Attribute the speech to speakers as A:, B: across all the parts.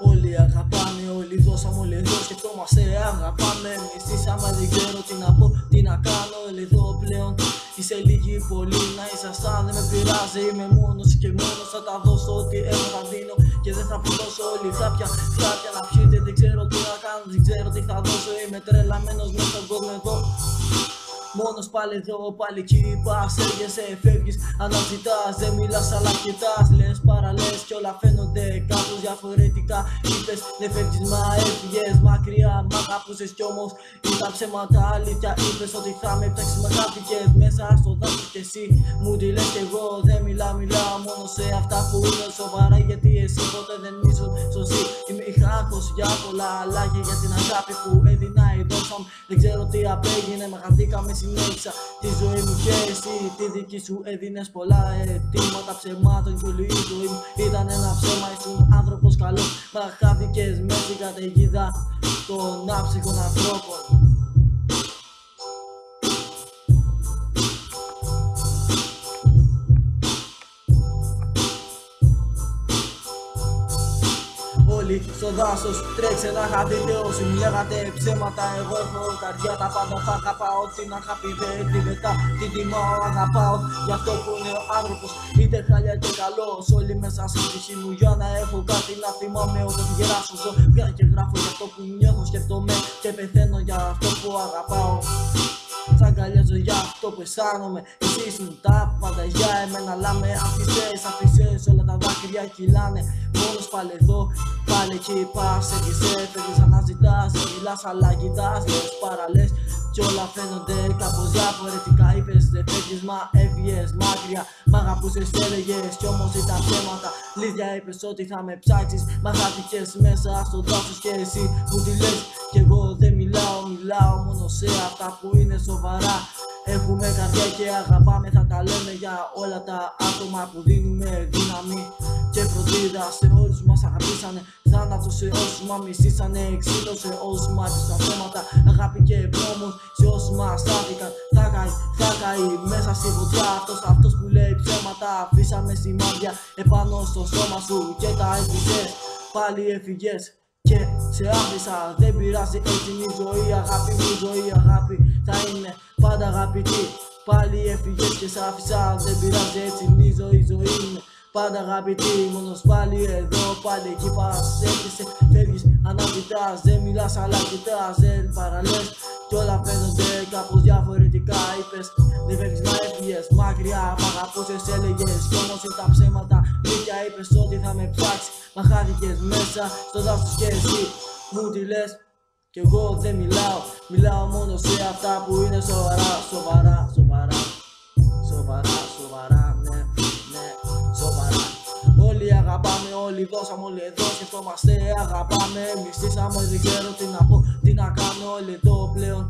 A: Όλοι αγαπάμε, όλοι δώσαμε, όλοι εδώ σκεφτόμαστε, αγαπάμε. Μισήσαμε, δεν ξέρω τι να πω, τι να κάνω, όλοι εδώ πλέον. Είσαι λίγοι πολύ να ήσασταν, δεν με πειράζει, είμαι μόνος και μόνος. Θα τα δώσω, ό,τι έχω θα δίνω και δεν θα πληρώσω. Όλοι χάπια να πιείτε, δεν ξέρω τι να κάνω, δεν ξέρω τι θα δώσω. Είμαι τρελαμένος μες στον κόσμο εδώ. Μόνος πάλι εδώ, πάλι εκεί πας, έρχεσαι, φεύγεις, αναζητάς, δεν μιλάς αλλά κοιτάς. Λες παραλες κι όλα φαίνονται κάπως διαφορετικά. Είπες δεν φεύγεις μα έφυγες μακριά, μ' αγαπούσες κι όμως ήταν ψέματα, αλήθεια. Είπες ότι θα με ψάξεις, με χάθηκες μέσα στο δάσος κι εσύ μου τη λες κι εγώ δεν μιλάω μόνο σε αυτά που είναι σοβαρά. Γιατί εσύ ποτέ δεν ήσουν σωστή. Είχα άγχος για πολλά αλλά και για την αγάπη που έδινα η δόξα μου. Δεν ξέρω τι απέγινε, με χαθήκαμε, συνέχισα τη ζωή μου και εσύ τη δική σου έδινες πολλά αιτήματα ψεμάτων κι όλη η ζωή μου ήταν ένα ψέμα. Ήσουν άνθρωπος καλός, μα χάθηκες με την καταιγίδα των άψυχων ανθρώπων. Όλοι στο δάσος τρέξε να χαθείτε όσοι μου λέγατε ψέματα. Εγώ έχω καρδιά, τα πάντα θα αγαπάω. Την αγάπη δεν τη μετά, την τιμάω, αγαπάω για αυτό που είναι ο άνθρωπος. Είτε χάλια είτε καλός, όλοι μέσα στην ψυχή μου για να έχω κάτι να θυμάμαι. Όταν γεράσω ζω και γράφω για αυτό που νιώθω, σκέφτομαι και πεθαίνω για αυτό που αγαπάω. Σ' αγκαλιάζω για αυτό που αισθάνομαι. Εσύ ήσουν τα πάντα για εμένα, αλλά με άφησες, όλα τα δάκρυα κυλάνε. Μόνος πάλι εδώ, πάλι εκεί πας, έρχεσαι, φεύγεις, αναζητάς, δεν μιλάς αλλά κοιτάς. Λες παραλες κι όλα φαίνονται κάπως διαφορετικά. Είπες δεν φεύγεις μα έφυγες μακριά, μ' αγαπούσες έλεγες κι όμως ήταν ψέματα. Λίδια είπες ότι θα με ψάξεις, μα χάθηκες μέσα στο δάσος και εσύ μου τη λες κι εγώ δεν μιλάω μόνο σε αυτά που είναι σοβαρά. Έχουμε καρδιά και αγαπάμε, θα τα λέμε για όλα τα άτομα που δίνουμε δύναμη και φροντίδα σε όλους που μας αγαπήσανε. Θάνατο σε όσους μας μισήσανε, ξύλο σε όσους μας άφησαν θέματα. Αγάπη και πρόμος σε όσους μας στάθηκαν. Θα καεί μέσα στη φωτιά αυτός που λέει ψέματα. Αφήσαμε σημάδια επάνω στο σώμα σου και τα έφυγες, πάλι έφυγες και σε άφησα. Δεν πειράζει, έτσι είναι η ζωή, αγάπη μου, ζωή, αγάπη θα είναι πάντα αγαπητή. Πάλι έφυγες και σε άφησα, δεν πειράζει, έτσι είναι η ζωή, ζωή είναι πάντα αγαπητή. Μόνος πάλι εδώ, πάλι εκεί πας, έρχεσαι, φεύγεις, αναζητάς, δεν μιλάς αλλά κοιτάς. Δεν παραλες κι όλα φαίνονται κάπως διαφορετικά. Είπες δεν φεύγεις μα έφυγες μακριά, μ' αγαπούσες έλεγες κι όμως ήταν ψέματα. Μύθια είπες ότι θα με ψάξεις, μα χάθηκες μέσα στο δάσος και εσύ μου τη λες κι εγώ δεν μιλάω μόνο σε αυτά που είναι σοβαρά, ναι, σοβαρά. Όλοι αγαπάμε, όλοι δώσαμε, όλοι εδώ σκεφτόμαστε, αγαπάμε. Μισήσαμε, δεν ξέρω τι να πω, τι να κάνω, όλοι εδώ πλέον.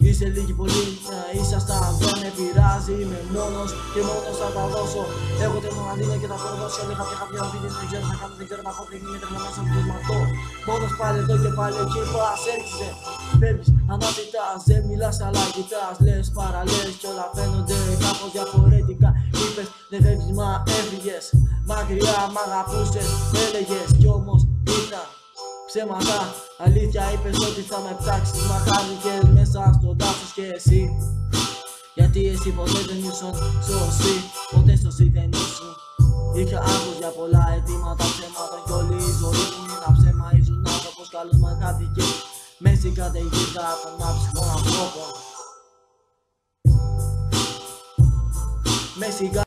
A: Είσαι λίγοι πολύ να ήσασταν, δεν με πειράζει, είμαι μόνος και μόνος θα τα δώσω. Έχω την μοναδίνια και τα προδώσω, όλοι είχα κάποια βίντεο, δεν ξέρω να κάνω, δεν ξέρω να πω πριν είναι τρελαμένος από κλεισματό. Μόνος πάλι εδώ και πάλι εκεί πας, έρχεσαι, φεύγεις, αναζητάς, δεν μιλάς αλλά κοιτάς. Λες παραλες κι όλα φαίνονται κάπως διαφορετικά. Είπες δεν φεύγεις μα έφυγες μακριά, μ' αγαπούσες έλεγες κι όμως ήταν ψέματα, αλήθεια. Είπες ότι θα με ψάξεις, μα χάθηκες μέσα στο δάσος και εσύ. Γιατί εσύ ποτέ δεν ήσουν σωστή, ποτέ σωστή δεν ήσουν. Είχα άγχος για πολλά αιτήματα ψέματα κι όλη η ζωή μου είναι ένα ψέμα. Ήσουν άνθρωπος καλός, μα χάθηκες μέσα στην καταιγίδα των άψυχων ανθρώπων.